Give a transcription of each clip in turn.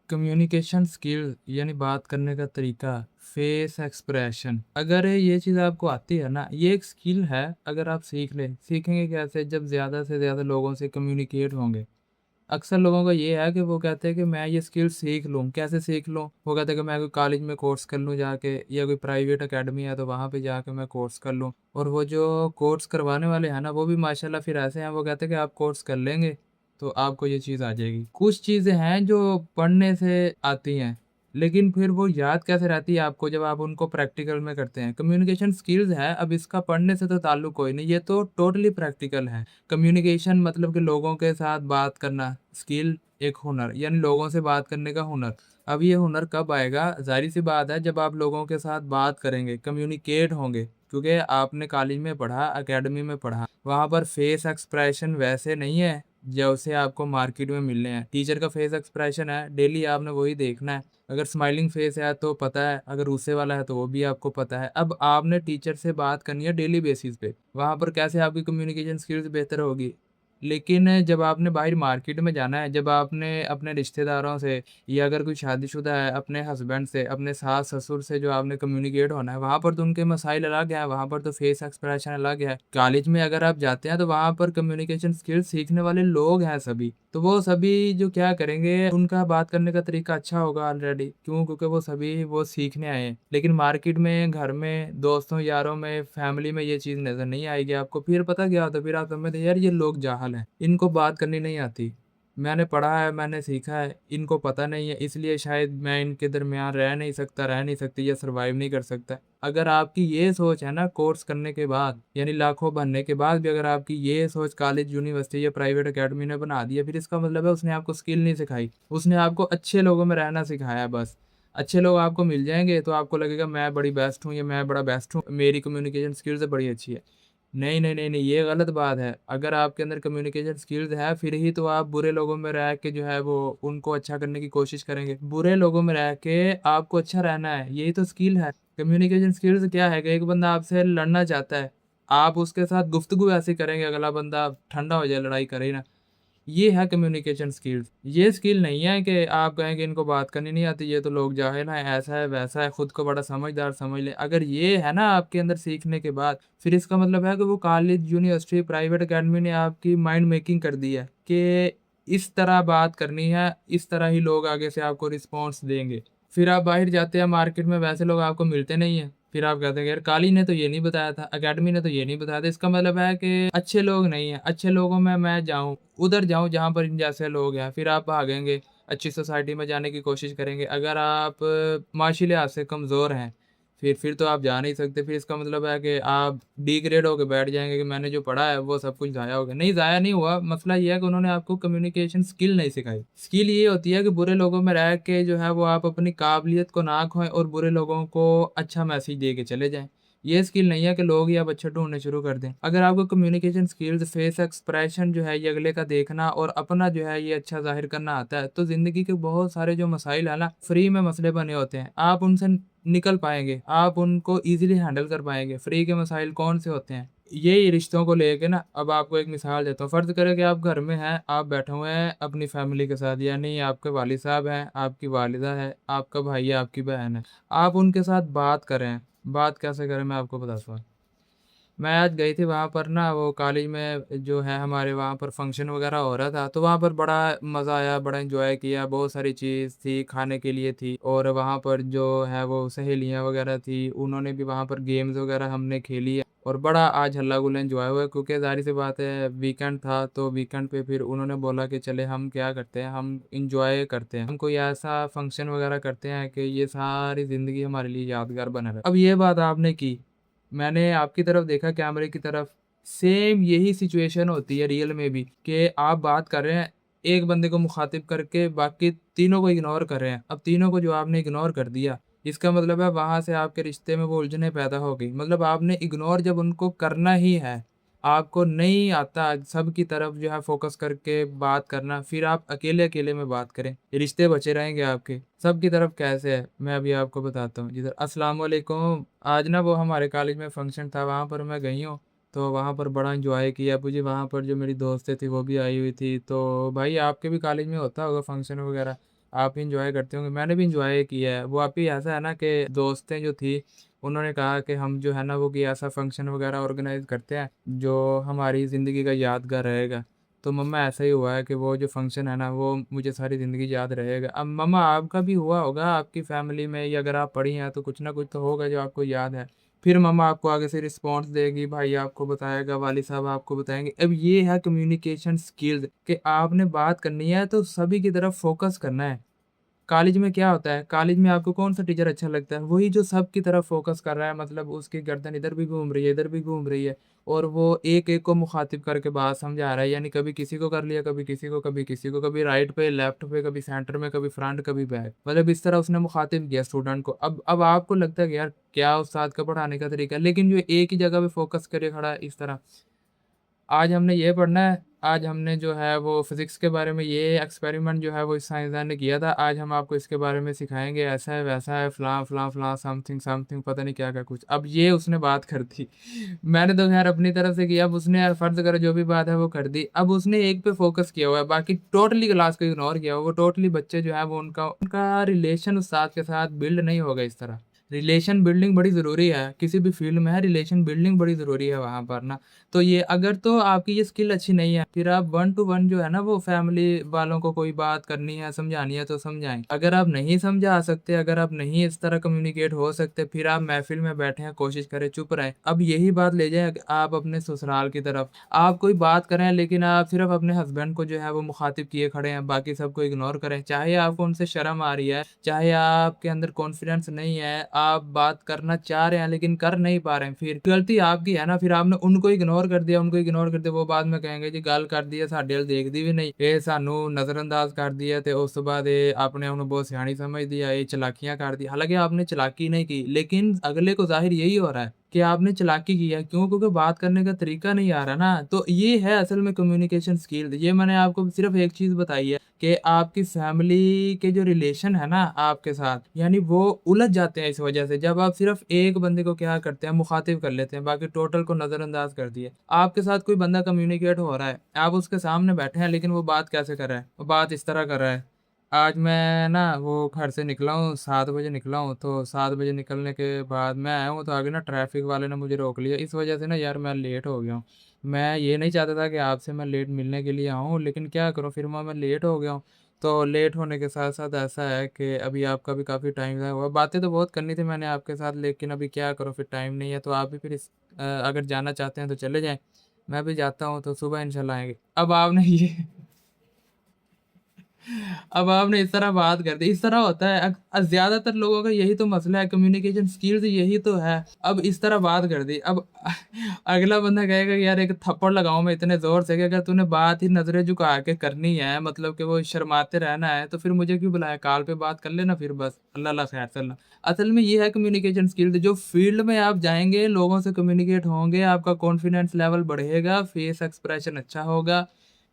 Communication skill यानी बात करने का तरीका, फेस एक्सप्रेशन, अगर ये चीज़ आपको आती है ना, ये एक स्किल है। अगर आप सीख लें, सीखेंगे कैसे? जब ज़्यादा से ज़्यादा लोगों से कम्युनिकेट होंगे। अक्सर लोगों का ये है कि वो कहते हैं कि मैं ये स्किल सीख लूँ, कैसे सीख लूँ? वो कहते हैं कि मैं कोई कॉलेज में कोर्स कर लूँ जाके, या कोई प्राइवेट अकेडमी है तो वहाँ पे जाके मैं कोर्स कर लूँ। और वो जो कोर्स करवाने वाले हैं ना, वो भी माशाल्लाह फिर ऐसे हैं, वो कहते हैं कि आप कोर्स कर लेंगे, तो आपको ये चीज़ आ जाएगी। कुछ चीज़ें हैं जो पढ़ने से आती हैं, लेकिन फिर वो याद कैसे रहती है आपको जब आप उनको प्रैक्टिकल में करते हैं। कम्युनिकेशन स्किल्स है, अब इसका पढ़ने से तो ताल्लुक कोई नहीं, ये तो टोटली प्रैक्टिकल है। कम्युनिकेशन मतलब कि लोगों के साथ बात करना, स्किल एक हुनर, यानी लोगों से बात करने का हुनर। अब ये हुनर कब आएगा? ज़ाहिर-सी बात है, जब आप लोगों के साथ बात करेंगे, कम्युनिकेट होंगे। क्योंकि आपने कॉलेज में पढ़ा, अकेडमी में पढ़ा, वहाँ पर फेस एक्सप्रेशन वैसे नहीं है, जैसे आपको मार्केट में मिलने हैं। टीचर का फेस एक्सप्रेशन है, डेली आपने वही देखना है। अगर स्माइलिंग फेस है तो पता है, अगर गुस्से वाला है तो वो भी आपको पता है। अब आपने टीचर से बात करनी है डेली बेसिस पे, वहाँ पर कैसे आपकी कम्युनिकेशन स्किल्स बेहतर होगी। लेकिन जब आपने बाहर मार्केट में जाना है, जब आपने अपने रिश्तेदारों से, या अगर कोई शादीशुदा है, अपने हस्बैंड से, अपने सास-ससुर से जो आपने कम्युनिकेट होना है, वहाँ पर तो उनके मसाइल अलग हैं, वहाँ पर तो फेस एक्सप्रेशन अलग है। कॉलेज में अगर आप जाते हैं तो वहाँ पर कम्युनिकेशन स्किल्स सीखने वाले लोग हैं सभी। तो वो सभी जो क्या करेंगे, उनका बात करने का तरीका अच्छा होगा ऑलरेडी। क्यों? क्योंकि वो सभी वो सीखने आए हैं। लेकिन मार्केट में, घर में, दोस्तों यारों में, फैमिली में ये चीज़ नज़र नहीं आएगी आपको। फिर पता क्या होता है? फिर आप समझते हैं यार ये लोग जाहिल हैं, इनको बात करनी नहीं आती। मैंने पढ़ा है, मैंने सीखा है, इनको पता नहीं है, इसलिए शायद मैं इनके दरमियान रह नहीं सकता, रह नहीं सकती, या सर्वाइव नहीं कर सकता। अगर आपकी ये सोच है ना कोर्स करने के बाद, यानी लाखों बनने के बाद भी अगर आपकी ये सोच कॉलेज, यूनिवर्सिटी या प्राइवेट अकेडमी ने बना दी है, फिर इसका मतलब है उसने आपको स्किल नहीं सिखाई। उसने आपको अच्छे लोगों में रहना सिखाया है बस। अच्छे लोग आपको मिल जाएँगे तो आपको लगेगा मैं बड़ी बेस्ट हूँ, या मैं बड़ा बेस्ट हूँ, मेरी कम्युनिकेशन स्किल्स बड़ी अच्छी है। नहीं, नहीं, नहीं, नहीं, ये गलत बात है। अगर आपके अंदर कम्युनिकेशन स्किल्स है, फिर ही तो आप बुरे लोगों में रह के जो है वो उनको अच्छा करने की कोशिश करेंगे। बुरे लोगों में रह के आपको अच्छा रहना है, यही तो स्किल है। कम्युनिकेशन स्किल्स क्या है कि एक बंदा आपसे लड़ना चाहता है, आप उसके साथ गुफ्तगू ऐसी करेंगे अगला बंदा ठंडा हो जाए, लड़ाई करे ही ना। ये है कम्युनिकेशन स्किल्स। ये स्किल नहीं है कि आप कहें कि इनको बात करनी नहीं आती, ये तो लोग जाहिल हैं, ऐसा है, वैसा है, खुद को बड़ा समझदार समझ ले। अगर ये है ना आपके अंदर सीखने के बाद, फिर इसका मतलब है कि वो कॉलेज, यूनिवर्सिटी, प्राइवेट अकेडमी ने आपकी माइंड मेकिंग कर दी है कि इस तरह बात करनी है, इस तरह ही लोग आगे से आपको रिस्पॉन्स देंगे। फिर आप बाहर जाते हैं मार्केट में, वैसे लोग आपको मिलते नहीं हैं। फिर आप कहते हैं यार कॉलेज ने तो ये नहीं बताया था, अकेडमी ने तो ये नहीं बताया था। इसका मतलब है कि अच्छे लोग नहीं हैं, अच्छे लोगों में मैं जाऊँ, उधर जाऊँ जहाँ पर इन जैसे लोग हैं। फिर आप भागेंगे, अच्छी सोसाइटी में जाने की कोशिश करेंगे। अगर आप माशी लिहाज़ से कमज़ोर हैं, फिर तो आप जा नहीं सकते। फिर इसका मतलब है कि आप डिग्रेड होके बैठ जाएँगे कि मैंने जो पढ़ा है वो सब कुछ ज़ाया हो गया। नहीं, ज़ाया नहीं हुआ, मसला ये है कि उन्होंने आपको कम्युनिकेशन स्किल नहीं सिखाई। स्किल ये होती है कि बुरे लोगों में रह के जो है वो आप अपनी काबिलियत को ना खोएँ और बुरे लोगों को अच्छा मैसेज दे के चले जाएँ। ये स्किल नहीं है कि लोग ही अब अच्छा ढूँढने शुरू कर दें। अगर आपको कम्युनिकेशन स्किल्स, फेस एक्सप्रेशन जो है ये अगले का देखना और अपना जो है ये अच्छा ज़ाहिर करना आता है, तो ज़िंदगी के बहुत सारे जो मसाइल है ना, फ्री में मसले बने होते हैं। आप उनसे निकल पाएँगे, आप उनको ईज़िली हैंडल कर पाएँगे। फ्री के मसाइल कौन से होते हैं? यही रिश्तों को लेके ना, अब आपको एक मिसाल देता हूँ। फ़र्ज़ करें कि आप घर में हैं, आप बैठे हुए हैं अपनी फ़ैमिली के साथ, यानी आपके वालिद साहब हैं, आपकी वालिदा है, आपका भाई है, आपकी बहन है। आप उनके साथ बात कर रहे हैं। बात कैसे करें मैं आपको बताता हूँ। मैं आज गई थी वहाँ पर ना, वो कॉलेज में जो है हमारे वहाँ पर फंक्शन वगैरह हो रहा था, तो वहाँ पर बड़ा मज़ा आया, बड़ा एन्जॉय किया, बहुत सारी चीज़ थी, खाने के लिए थी, और वहाँ पर जो है वो सहेलियाँ वगैरह थी, उन्होंने भी वहाँ पर गेम्स वगैरह हमने खेली है, और बड़ा आज हल्ला-गुल्ला एन्जॉय हुआ, क्योंकि ज़ाहिर-सी बात है वीकेंड था, तो वीकेंड पे फिर उन्होंने बोला कि चले हम क्या करते हैं, हम एन्जॉय करते हैं। हम कोई ऐसा फंक्शन वगैरह करते हैं कि ये सारी ज़िंदगी हमारे लिए यादगार बना रहे। अब ये बात आपने की, मैंने आपकी तरफ देखा कैमरे की तरफ, सेम यही सिचुएशन होती है रियल में भी कि आप बात कर रहे हैं, एक बंदे को मुखातिब करके बाकी तीनों को इग्नोर कर रहे हैं। अब तीनों को जो आपने इग्नोर कर दिया, इसका मतलब है वहाँ से आपके रिश्ते में वो उलझनें पैदा हो गई। मतलब आपने इग्नोर जब उनको करना ही है, आपको नहीं आता सबकी तरफ जो है फ़ोकस करके बात करना, फिर आप अकेले-अकेले में बात करें, रिश्ते बचे रहेंगे आपके। सबकी तरफ कैसे है, मैं अभी आपको बताता हूँ। जी सर, अस्सलाम वालेकुम। आज ना वो हमारे कॉलेज में फंक्शन था, वहाँ पर मैं गई हूँ, तो वहाँ पर बड़ा एन्जॉय किया। मुझे वहाँ पर जो मेरी दोस्तें थी वो भी आई हुई थी। तो भाई आपके भी कॉलेज में होता होगा फंक्शन वगैरह? आप भी एन्जॉय करते होंगे, मैंने भी एन्जॉय किया है। वो अभी ऐसा है ना कि दोस्तें जो थी, उन्होंने कहा कि हम जो है ना वो कोई ऐसा फंक्शन वगैरह ऑर्गेनाइज़ करते हैं, जो हमारी ज़िंदगी का यादगार रहेगा। तो मम्मा ऐसा ही हुआ है कि वो जो फंक्शन है ना, वो मुझे सारी ज़िंदगी याद रहेगा। अब मम्मा आपका भी हुआ होगा आपकी फ़ैमिली में, या अगर आप पढ़ी हैं तो कुछ ना कुछ तो होगा जो आपको याद है। फिर मम्मा आपको आगे से रिस्पॉन्स देगी, भाई आपको बताएगा, वालिद साहब आपको बताएँगे। अब ये है कम्युनिकेशन स्किल्स कि आपने बात करनी है तो सभी की तरफ फ़ोकस करना है। कॉलेज में क्या होता है, कॉलेज में आपको कौन-सा टीचर अच्छा लगता है? वही जो सबकी तरफ फ़ोकस कर रहा है, मतलब उसकी गर्दन इधर भी घूम रही है, इधर भी घूम रही है, और वो एक-एक को मुख़ातिब करके बात समझा रहा है। यानी कभी किसी को कर लिया, कभी किसी को, कभी किसी को, कभी राइट पे, लेफ्ट पे, कभी सेंटर में, कभी फ्रंट, कभी बैक। मतलब इस तरह उसने मुख़ातिब किया स्टूडेंट को। अब आपको लगता है कि यार क्या उस्ताद का पढ़ाने का तरीका है, लेकिन जो एक ही जगह पे फ़ोकस करे खड़ा है इस तरह, आज हमने ये पढ़ना है, आज हमने जो है वो फ़िज़िक्स के बारे में ये एक्सपेरिमेंट जो है वो इस साइंसदान ने किया था, आज हम आपको इसके बारे में सिखाएँगे, ऐसा है, वैसा है, फलाँ, फलाँ, फलाँ, समथिंग, समथिंग, पता नहीं क्या-क्या कुछ। अब ये उसने बात कर दी। मैंने तो ख़ैर अपनी तरफ से किया, अब उसने यार फ़र्ज़ करो जो भी बात है वो कर दी। अब उसने एक पे फ़ोकस किया हुआ है, बाकी टोटली क्लास को इग्नोर किया हुआ है। वो टोटली बच्चे जो हैं वो उनका उनका रिलेशन उस्ताद के साथ बिल्ड नहीं होगा इस तरह। रिलेशन बिल्डिंग बड़ी ज़रूरी है, किसी भी फ़ील्ड में है रिलेशन बिल्डिंग बड़ी ज़रूरी है वहाँ पर ना। तो ये अगर तो आपकी ये स्किल अच्छी नहीं है, फिर आप वन टू वन जो है ना वो फैमिली वालों को कोई बात करनी है, समझानी है तो समझाएँ। अगर आप नहीं समझा सकते, अगर आप नहीं इस तरह कम्युनिकेट हो सकते, फिर आप महफ़िल में बैठे हैं, कोशिश करें चुप रहें। अब यही बात ले जाएँ आप अपने ससुराल की तरफ। आप कोई बात करें लेकिन आप सिर्फ़ अपने हस्बैंड को जो है वो मुख़ातिब किए खड़े हैं, बाकी सबको इग्नोर करें। चाहे आपको उनसे शर्म आ रही है, चाहे आपके अंदर कॉन्फिडेंस नहीं है, आप बात करना चाह रहे हैं लेकिन कर नहीं पा रहे हैं, फिर गलती आपकी है ना, फिर आपने उनको इग्नोर कर दिया, वो बाद में कहेंगे जी गल कर दी है, साडे वल देखदी भी नहीं, ਇਹ ਸਾਨੂੰ नज़रअंदाज कर दिया ਤੇ ਉਸ ਤੋਂ ਬਾਅਦ ਇਹ ਆਪਣੇ ਆਪ ਨੂੰ बहुत सियानी समझदी है, ये चालाकियाँ कर दी। हालाँकि आपने चालाकी नहीं की, लेकिन अगले को ज़ाहिर यही हो रहा है कि आपने चालाकी की है। क्यों? क्योंकि बात करने का तरीका नहीं आ रहा ना, तो ये है असल में कम्युनिकेशन स्किल। ये मैंने आपको सिर्फ़ एक चीज़ बताई है कि आपकी फैमिली के जो रिलेशन है ना आपके साथ, यानी वो उलझ जाते हैं इस वजह से। जब आप सिर्फ़ एक बंदे को क्या करते हैं, मुख़ातिब कर लेते हैं, बाकी टोटल को नज़रअंदाज कर दिए। आपके साथ कोई बंदा कम्युनिकेट हो रहा है, आप उसके सामने बैठे हैं, लेकिन वो बात कैसे कर रहा है? वो बात इस तरह कर रहा है। आज मैं ना वो घर से निकला हूँ, 7 बजे निकला हूँ, तो 7 बजे निकलने के बाद मैं आया हूँ, तो आगे ना ट्रैफ़िक वाले ने मुझे रोक लिया। इस वजह से ना यार मैं लेट हो गया हूँ। मैं ये नहीं चाहता था कि आपसे मैं लेट मिलने के लिए आऊँ, लेकिन क्या करूँ, फिर मैं लेट हो गया हूँ। तो लेट होने के साथ-साथ ऐसा है कि अभी आपका भी काफ़ी टाइम ज़ाया हुआ। बातें तो बहुत करनी थी मैंने आपके साथ, लेकिन अभी क्या करूँ, फिर टाइम नहीं है। तो आप भी फिर अगर जाना चाहते हैं तो चले जाएँ। मैं भी जाता हूँ, तो सुबह इंशाल्लाह आएँगे। अब आपने ये अब आपने इस तरह बात कर दी, इस तरह होता है। ज़्यादातर लोगों का यही तो मसला है, कम्युनिकेशन स्किल्स यही तो है। अब इस तरह बात कर दी, अब अगला बंदा कहेगा कि यार एक थप्पड़ लगाऊँ मैं इतने ज़ोर से कि अगर तूने बात ही नज़रें झुका के करनी है, मतलब कि वो शर्माते रहना है, तो फिर मुझे क्यों बुलाया? कॉल पे बात कर लेना फिर बस। अल्लाह अल्लाह खैर चलना। असल में ये है कम्युनिकेशन स्किल्स, जो फील्ड में आप जाएँगे, लोगों से कम्युनिकेट होंगे, आपका कॉन्फिडेंस लेवल बढ़ेगा, फेस एक्सप्रेशन अच्छा होगा,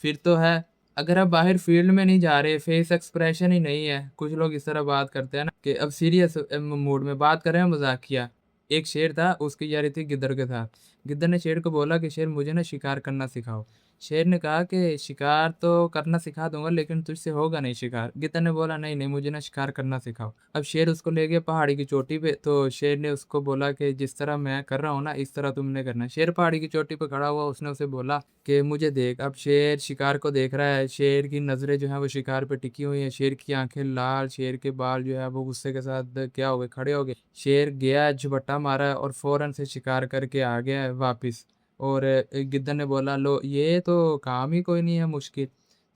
फिर तो है। अगर आप बाहर फील्ड में नहीं जा रहे, फेस एक्सप्रेशन ही नहीं है, कुछ लोग इस तरह बात करते हैं ना कि अब सीरियस मूड में बात कर रहे हैं, मज़ाकिया। एक शेर था, उसकी यारी थी गिद्दर के साथ। गिद्दर ने शेर को बोला कि शेर मुझे ना शिकार करना सिखाओ। शेर ने कहा कि शिकार तो करना सिखा दूँगा, लेकिन तुझसे होगा नहीं शिकार। गिद्दर ने बोला नहीं, नहीं मुझे ना शिकार करना सिखाओ। अब शेर उसको ले गया पहाड़ी की चोटी पे, तो शेर ने उसको बोला कि जिस तरह मैं कर रहा हूँ ना, इस तरह तुमने करना है। शेर पहाड़ी की चोटी पे खड़ा हुआ, उसने उसे बोला कि मुझे देख। अब शेर शिकार को देख रहा है, शेर की नज़रें जो हैं वो शिकार पे टिकी हुई हैं, शेर की आँखें लाल, शेर के बाल जो है वो गुस्से के साथ क्या हो गए, खड़े हो गए। शेर गया, झपट्टा मारा और फ़ौरन से शिकार करके आ गया है वापिस। और गिद्दर ने बोला लो ये तो काम ही कोई नहीं है मुश्किल।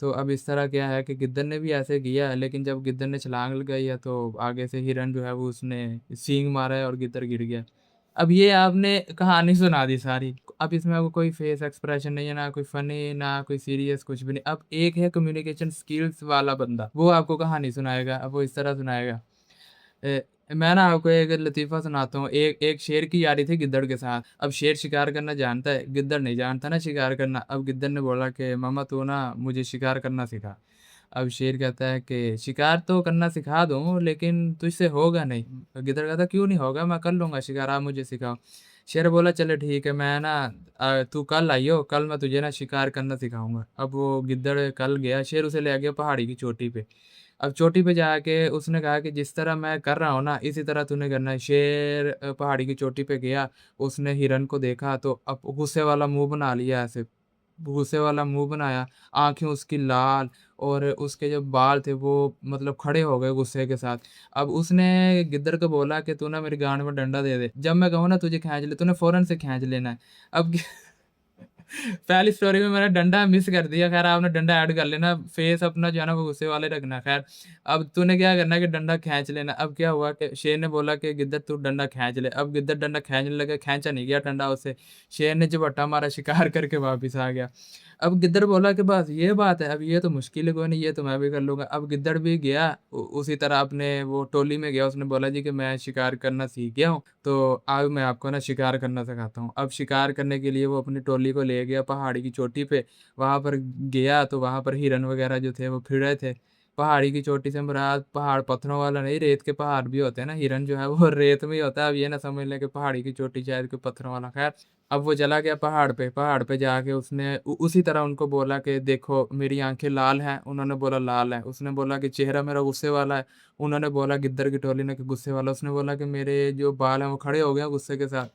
तो अब इस तरह क्या है कि गिद्दर ने भी ऐसे किया है, लेकिन जब गिद्दर ने छलांग लगाई है तो आगे से हिरन जो है वो उसने सींग मारा है और गिद्दर गिर गया। अब ये आपने कहानी सुना दी सारी। अब इसमें आपको कोई फेस एक्सप्रेशन नहीं है, ना कोई फ़नी, ना कोई सीरियस, कुछ भी नहीं। अब एक है कम्युनिकेशन स्किल्स वाला बंदा, वो आपको कहानी सुनाएगा। अब वो इस तरह सुनाएगा। अ, मैं ना आपको एक लतीफ़ा सुनाता हूँ। एक एक शेर की यारी थी गिद्दड़ के साथ। अब शेर शिकार करना जानता है, गिद्दड़ नहीं जानता ना शिकार करना। अब गिद्दड़ ने बोला कि मामा तू ना मुझे शिकार करना सिखा। अब शेर कहता है कि शिकार तो करना सिखा दूँ, लेकिन तुझसे होगा नहीं। गिद्दड़ कहता है क्यों नहीं होगा, मैं कर लूँगा शिकार, आप मुझे सिखाओ। शेर बोला चलो ठीक है, मैं ना तू कल आइयो, कल मैं तुझे ना शिकार करना सिखाऊँगा। अब वो गिद्दड़ कल गया, शेर उसे ले गया पहाड़ी की चोटी पे। अब चोटी पे जाके उसने कहा कि जिस तरह मैं कर रहा हूँ ना, इसी तरह तूने करना है। शेर पहाड़ी की चोटी पे गया, उसने हिरन को देखा तो अब गुस्से वाला मुँह बना लिया ऐसे, गुस्से वाला मुँह बनाया, आँखें उसकी लाल और उसके जो बाल थे वो मतलब खड़े हो गए गुस्से के साथ। अब उसने गिद्दर को बोला कि तू ना मेरी गाँड में डंडा दे दे, जब मैं कहूँ ना तुझे खींच ले, तूने फ़ौरन से खींच लेना है। अब पहली स्टोरी में मैंने डंडा मिस कर दिया, ख़ैर आपने डंडा ऐड कर लेना, फेस अपना जो है ना वो गुस्से वाले रखना। ख़ैर अब तूने क्या करना है कि डंडा खींच लेना। अब क्या हुआ कि शेर ने बोला कि गिद्दर तू डंडा खींच ले। अब गिद्दर डंडा खींचने लगा, खींचा नहीं गया डंडा उससे। शेर ने झपट्टा मारा, शिकार करके वापस आ गया। अब गिद्दर बोला कि बस ये बात है, अब ये तो मुश्किल है कोई नहीं, ये तो मैं भी कर लूँगा। अब गिद्दड़ भी गया उसी तरह अपने वो टोली में गया, उसने बोला जी कि मैं शिकार करना सीख गया हूँ, तो अब मैं आपको ना शिकार करना सिखाता हूँ। अब शिकार करने के लिए वो अपनी टोली को ले गया पहाड़ी की चोटी पे, वहाँ पर गया तो वहाँ पर हिरन वगैरह जो थे वो फिर रहे थे। पहाड़ी की चोटी से मुराद पहाड़ पत्थरों वाला नहीं, रेत के पहाड़ भी होते हैं ना, हिरन जो है वो रेत में ही होता है। अब ये ना समझ लें कि पहाड़ी की चोटी शायद कोई पत्थरों वाला, खैर अब वो चला गया पहाड़ पे जाके उसने उसी तरह उनको बोला कि देखो मेरी आँखें लाल हैं, उन्होंने बोला लाल है। उसने बोला कि चेहरा मेरा गुस्से वाला है, उन्होंने बोला गिद्दर की टोली ने कि गुस्से वाला। उसने बोला कि मेरे जो बाल हैं वो खड़े हो गए हैं गुस्से के साथ,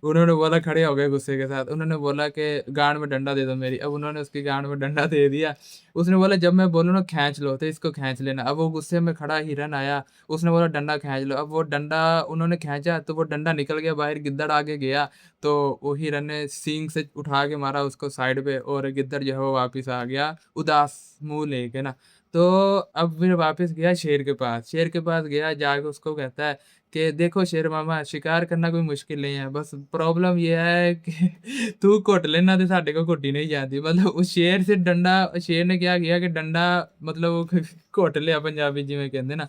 उन्होंने बोला खड़े हो गए गुस्से के साथ। उन्होंने बोला कि गाँड में डंडा दे दो मेरी, अब उन्होंने उसकी गाँड में डंडा दे दिया। उसने बोला जब मैं बोलूँ ना खींच लो, तो इसको खींच लेना। अब वो गुस्से में खड़ा हिरन आया, उसने बोला डंडा खींच लो। अब वो डंडा उन्होंने खींचा तो वो डंडा निकल गया बाहर, गिद्दड़ आगे गया तो वो हिरन ने सींग से उठा के मारा उसको साइड पे और गिद्दड़ जो है वो वापस आ गया उदास मुँह लेके ना। तो अब फिर वापस गया शेर के पास गया, जाके उसको कहता है कि देखो शेर मामा शिकार करना कोई मुश्किल नहीं है, बस प्रॉब्लम ये है कि तू घुट लेना ते साडे कोल घुटी नहीं जाती। मतलब उस शेर से डंडा, शेर ने क्या किया कि डंडा मतलब वो घुट लिया पंजाबी जिवें कहंदे ना,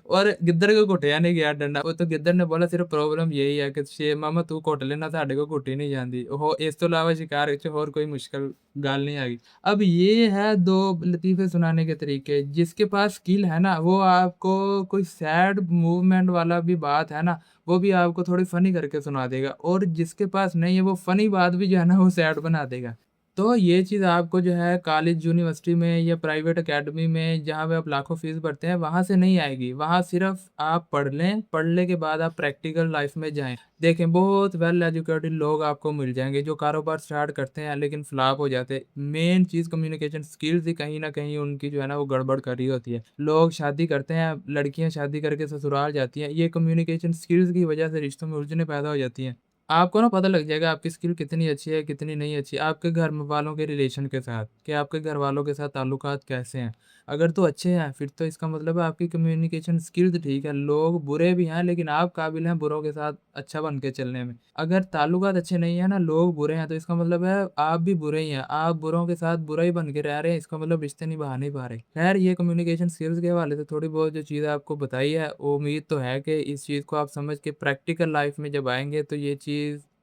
और गिद्दड़ को घुटिया नहीं गया डंडा। वो तो गिद्दड़ ने बोला सिर्फ प्रॉब्लम यही है कि शेर मामा तू घुट लेना साडे कोल घुटी नहीं जांदी। ਉਹ ਇਸ ਤੋਂ ਇਲਾਵਾ शिकार विच होर कोई मुश्किल गल नहीं हैगी। अब ये है 2 लतीफ़े सुनाने के तरीके। जिसके पास स्किल है ना, वो आपको कोई सैड मूवमेंट वाला भी बात है ना, वो भी आपको थोड़ी फ़नी करके सुना देगा, और जिसके पास नहीं है, वो फ़नी बात भी जो है ना, वो सैड बना देगा। तो ये चीज़ आपको जो है कॉलेज, यूनिवर्सिटी में या प्राइवेट अकेडमी में जहाँ पे आप लाखों फ़ीस भरते हैं, वहाँ से नहीं आएगी। वहाँ सिर्फ़ आप पढ़ लें, पढ़ने के बाद आप प्रैक्टिकल लाइफ़ में जाएँ। देखें बहुत वेल एजुकेटेड लोग आपको मिल जाएँगे जो कारोबार स्टार्ट करते हैं लेकिन फ्लॉप हो जाते हैं। मेन चीज़ कम्युनिकेशन स्किल्स ही कहीं न कहीं उनकी जो है ना वो गड़बड़ कर रही होती है। लोग शादी करते हैं, लड़कियाँ शादी करके ससुराल जाती हैं, ये कम्युनिकेशन स्किल्स की वजह से रिश्तों में उलझनें पैदा हो जाती हैं। आपको ना पता लग जाएगा आपकी स्किल कितनी अच्छी है, कितनी नहीं अच्छी है, आपके घर में वालों के रिलेशन के साथ, कि आपके घर वालों के साथ ताल्लुकात कैसे हैं। अगर तो अच्छे हैं, फिर तो इसका मतलब है आपकी कम्युनिकेशन स्किल्स ठीक है। लोग बुरे भी हैं, लेकिन आप काबिल हैं बुरों के साथ अच्छा बन के चलने में। अगर ताल्लुकात अच्छे नहीं है ना, लोग बुरे हैं, तो इसका मतलब है आप भी बुरे ही हैं। आप बुरों के साथ बुरा ही बन के रह रहे हैं, इसका मतलब रिश्ते निभा नहीं पा रहे। खैर ये कम्युनिकेशन स्किल्स के हवाले से थोड़ी बहुत जो चीज़ें आपको बताई है, उम्मीद तो है कि इस चीज़ को आप समझ के प्रैक्टिकल लाइफ़ में जब आएँगे तो ये चीज़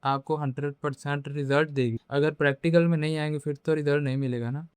आपको 100% रिज़ल्ट देगी। अगर प्रैक्टिकल में नहीं आएँगे फिर तो रिज़ल्ट नहीं मिलेगा ना।